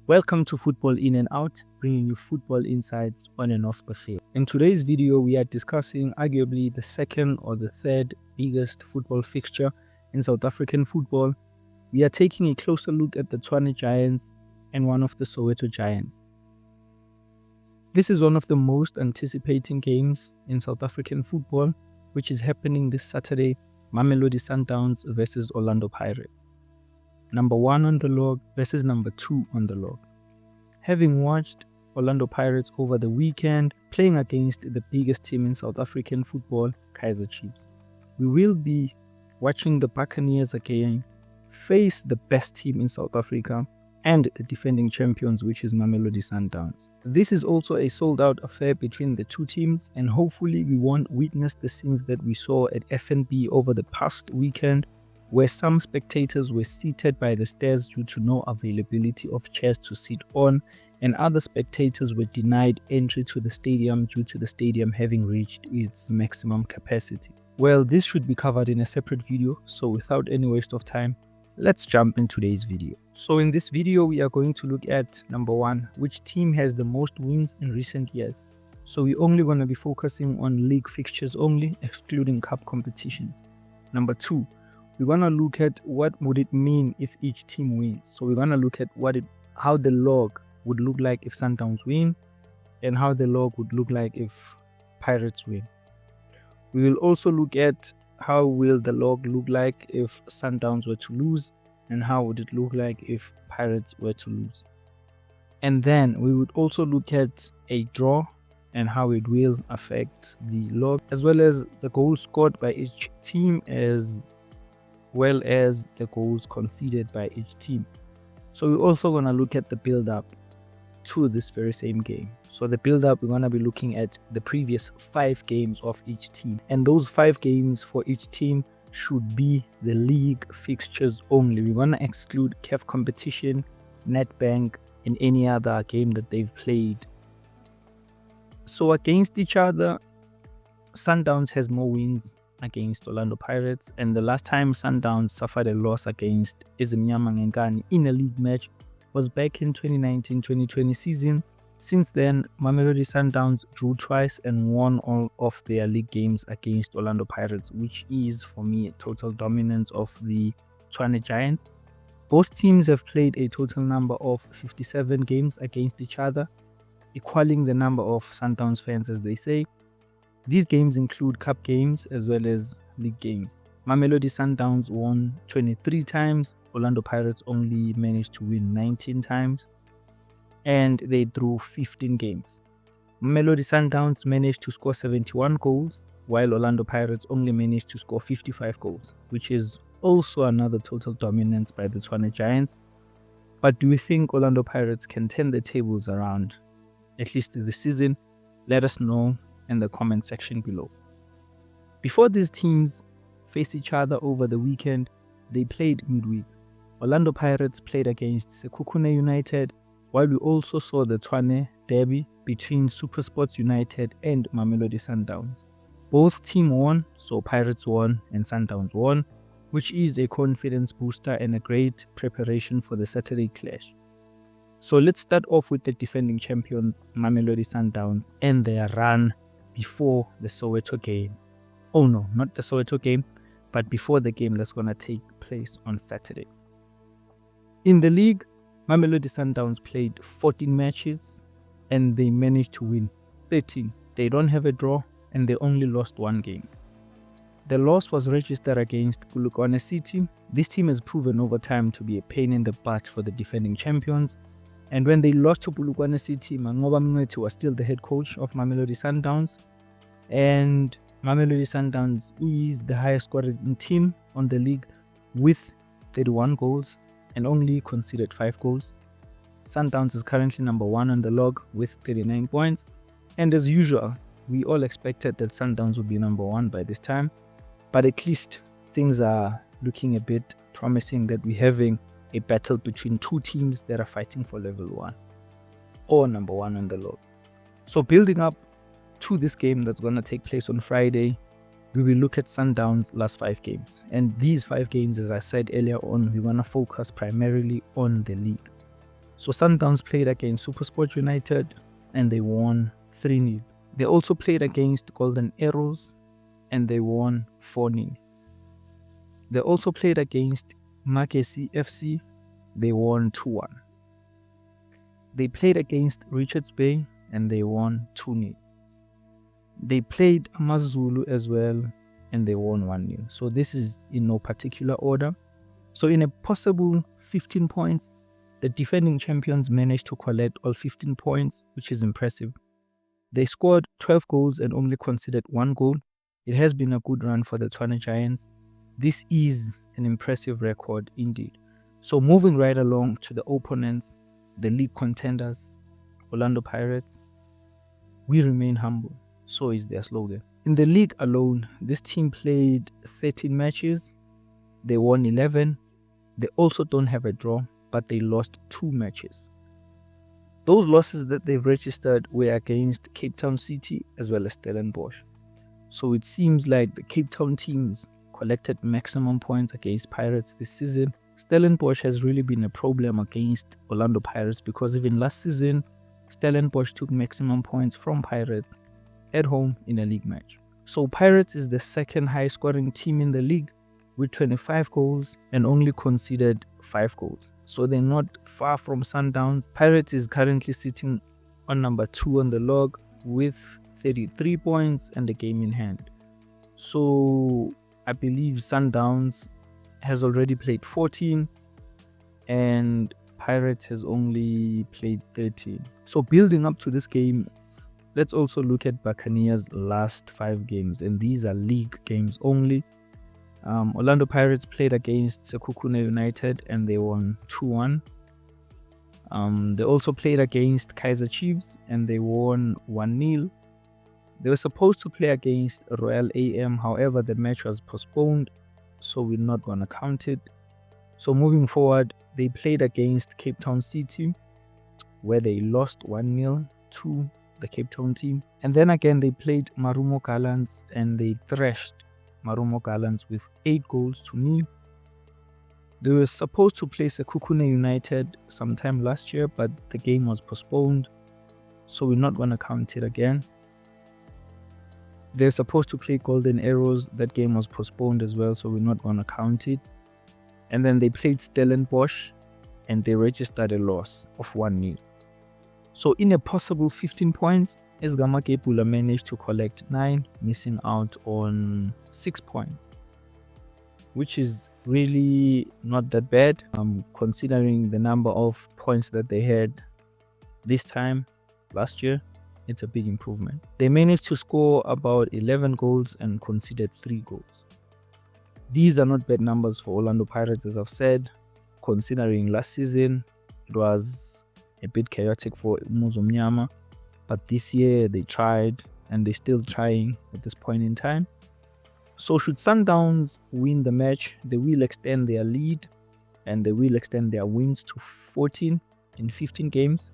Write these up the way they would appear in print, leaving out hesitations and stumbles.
Welcome to Football In and Out, bringing you football insights on and off the field. In today's video, we are discussing arguably the second or the third biggest football fixture in South African football. We are taking a closer look at the Tshwane Giants and one of the Soweto Giants. This is one of the most anticipating games in South African football, which is happening this Saturday, Mamelodi Sundowns versus Orlando Pirates. Number 1 on the log versus number 2 on the log. Having watched Orlando Pirates over the weekend playing against the biggest team in South African football, Kaizer Chiefs, we will be watching the Buccaneers again face the best team in South Africa and the defending champions, which is Mamelodi Sundowns. This is also a sold-out affair between the two teams, and hopefully we won't witness the scenes that we saw at FNB over the past weekend, where some spectators were seated by the stairs due to no availability of chairs to sit on, and other spectators were denied entry to the stadium due to the stadium having reached its maximum capacity. Well, this should be covered in a separate video, so without any waste of time, let's jump in today's video. So in this video, we are going to look at number 1, which team has the most wins in recent years. So we're only going to be focusing on league fixtures only, excluding cup competitions. Number 2, we're going to look at what would it mean if each team wins. So we're going to look at how the log would look like if Sundowns win, and how the log would look like if Pirates win. We will also look at how will the log look like if Sundowns were to lose, and how would it look like if Pirates were to lose. And then we would also look at a draw and how it will affect the log, as well as the goals scored by each team, as well as the goals conceded by each team. So we're also going to look at the build-up to this very same game. So the build-up, we're going to be looking at the previous 5 games of each team, and those 5 games for each team should be the league fixtures only. We're going to exclude CAF competition, Nedbank, and any other game that they've played. So against each other, Sundowns has more wins against Orlando Pirates, and the last time Sundowns suffered a loss against Ezimnyama Ngengane in a league match was back in 2019-2020 season. Since then, Mamelodi Sundowns drew twice and won all of their league games against Orlando Pirates, which is, for me, a total dominance of the Tshwane Giants. Both teams have played a total number of 57 games against each other, equaling the number of Sundowns fans, as they say. These games include cup games as well as league games. Mamelodi Sundowns won 23 times, Orlando Pirates only managed to win 19 times, and they drew 15 games. Mamelodi Sundowns managed to score 71 goals, while Orlando Pirates only managed to score 55 goals, which is also another total dominance by the Tshwane Giants. But do you think Orlando Pirates can turn the tables around, at least this season? Let us know in the comment section below. Before these teams faced each other over the weekend, they played midweek. Orlando Pirates played against Sekhukhune United, while we also saw the Tshwane derby between SuperSports United and Mamelodi Sundowns. Both teams won, so Pirates won and Sundowns won, which is a confidence booster and a great preparation for the Saturday clash. So let's start off with the defending champions, Mamelodi Sundowns, and their run before the Soweto game. Oh no, not the Soweto game, but before the game that's going to take place on Saturday. In the league, Mamelodi Sundowns played 14 matches and they managed to win 13. They don't have a draw and they only lost 1 game. The loss was registered against Polokwane City. This team has proven over time to be a pain in the butt for the defending champions. And when they lost to Polokwane City, Mangoba Mncwethi was still the head coach of Mamelodi Sundowns. And Mamelodi Sundowns is the highest scoring team on the league with 31 goals and only conceded 5 goals. Sundowns is currently number 1 on the log with 39 points. And as usual, we all expected that Sundowns would be number 1 by this time. But at least things are looking a bit promising that we're having a battle between 2 teams that are fighting for level 1 or number 1 on the log. So building up to this game that's going to take place on Friday, we will look at Sundowns' last 5 games. And these 5 games, as I said earlier on, we want to focus primarily on the league. So Sundowns played against SuperSport United and they won 3-0. They also played against Golden Arrows and they won 4-0. They also played against Makesi FC. They won 2-1. They played against Richards Bay and they won 2-0. They played Amazulu as well and they won 1-0. So this is in no particular order. So in a possible 15 points, the defending champions managed to collect all 15 points, which is impressive. They scored 12 goals and only conceded 1 goal. It has been a good run for the Tshwane Giants. This is an impressive record indeed. So moving right along to the opponents, the league contenders, Orlando Pirates, we remain humble. So is their slogan. In the league alone, this team played 13 matches. They won 11. They also don't have a draw, but they lost 2 matches. Those losses that they've registered were against Cape Town City as well as Stellenbosch. So it seems like the Cape Town teams collected maximum points against Pirates this season. Stellenbosch has really been a problem against Orlando Pirates because even last season, Stellenbosch took maximum points from Pirates at home in a league match. So Pirates is the second highest scoring team in the league with 25 goals and only conceded 5 goals. So they're not far from Sundowns. Pirates is currently sitting on number 2 on the log with 33 points and a game in hand. So I believe Sundowns has already played 14 and Pirates has only played 13. So building up to this game, let's also look at Buccaneers' last 5 games, and these are league games only. Orlando Pirates played against Sekhukhune United and they won 2-1. They also played against Kaizer Chiefs and they won 1-0. They were supposed to play against Royal AM, however the match was postponed, so we're not going to count it. So moving forward, they played against Cape Town City where they lost 1-0 to the Cape Town team. And then again they played Marumo Gallants and they thrashed Marumo Gallants with 8 goals to 0. They were supposed to play Sekhukhune United sometime last year, but the game was postponed, so we're not going to count it again. They're supposed to play Golden Arrows. That game was postponed as well, so we're not going to count it. And then they played Stellenbosch and they registered a loss of 1-0. So in a possible 15 points, Esgama Kepula managed to collect 9, missing out on 6 points, which is really not that bad considering the number of points that they had this time last year. It's a big improvement. They managed to score about 11 goals and conceded 3 goals. These are not bad numbers for Orlando Pirates, as I've said, considering last season it was a bit chaotic for Muzumnyama. But this year they tried and they're still trying at this point in time. So should Sundowns win the match, they will extend their lead and they will extend their wins to 14 in 15 games,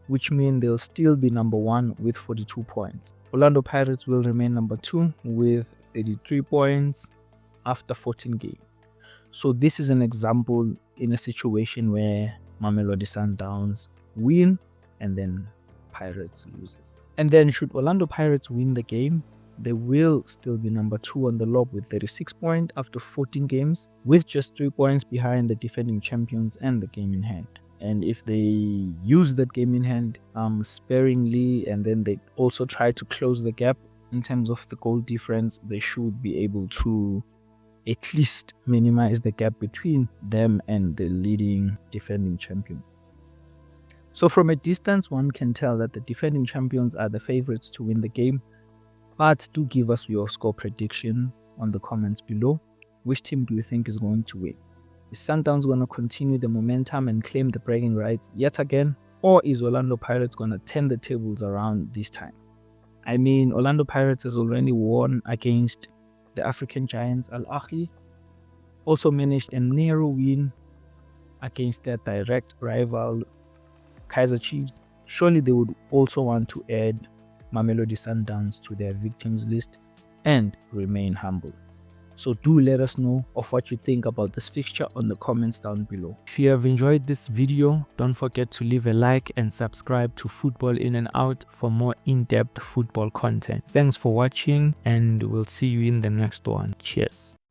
which means they'll still be number 1 with 42 points. Orlando Pirates will remain number 2 with 33 points after 14 games. So this is an example in a situation where Mamelodi Sundowns win and then Pirates loses. And then should Orlando Pirates win the game, they will still be number 2 on the log with 36 points after 14 games, with just 3 points behind the defending champions and the game in hand. And if they use that game in hand sparingly, and then they also try to close the gap in terms of the goal difference, they should be able to at least minimize the gap between them and the leading defending champions. So from a distance, one can tell that the defending champions are the favorites to win the game. But do give us your score prediction on the comments below. Which team do you think is going to win? Is Sundowns going to continue the momentum and claim the bragging rights yet again? Or is Orlando Pirates going to turn the tables around this time? I mean, Orlando Pirates has already won against the African Giants Al Ahly. Also managed a narrow win against their direct rival Kaizer Chiefs. Surely they would also want to add Mamelodi Sundowns to their victims list and remain humble. So do let us know of what you think about this fixture on the comments down below. If you have enjoyed this video, don't forget to leave a like and subscribe to Football In and Out for more in-depth football content. Thanks for watching, and we'll see you in the next one. Cheers.